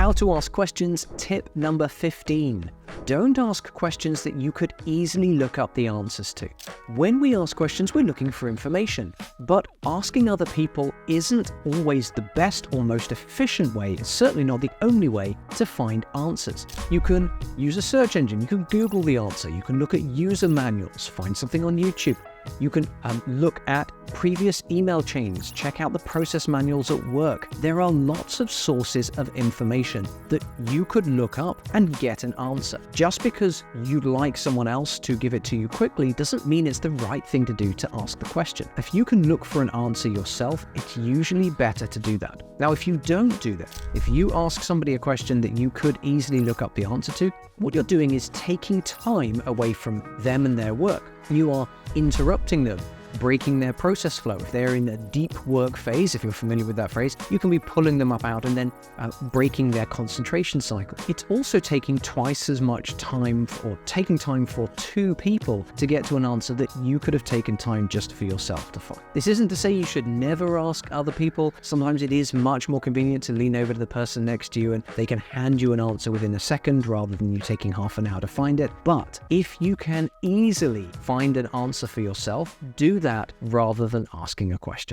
How to ask questions, tip number 15. Don't ask questions that you could easily look up the answers to. When we ask questions, we're looking for information, but asking other people isn't always the best or most efficient way. It's certainly not the only way to find answers. You can use a search engine, you can Google the answer, you can look at user manuals, find something on YouTube. You can look at previous email chains, check out the process manuals at work. There are lots of sources of information that you could look up and get an answer. Just because you'd like someone else to give it to you quickly doesn't mean it's the right thing to do to ask the question. If you can look for an answer yourself, it's usually better to do that. Now, if you don't do that, if you ask somebody a question that you could easily look up the answer to, what you're doing is taking time away from them and their work. You are interrupting them, breaking their process flow. If they're in a deep work phase, if you're familiar with that phrase, you can be pulling them up out and then breaking their concentration cycle. It's also taking twice as much time, or taking time for two people to get to an answer that you could have taken time just for yourself to find. This isn't to say you should never ask other people. Sometimes it is much more convenient to lean over to the person next to you and they can hand you an answer within a second rather than you taking half an hour to find it. But if you can easily find an answer for yourself, do that rather than asking a question.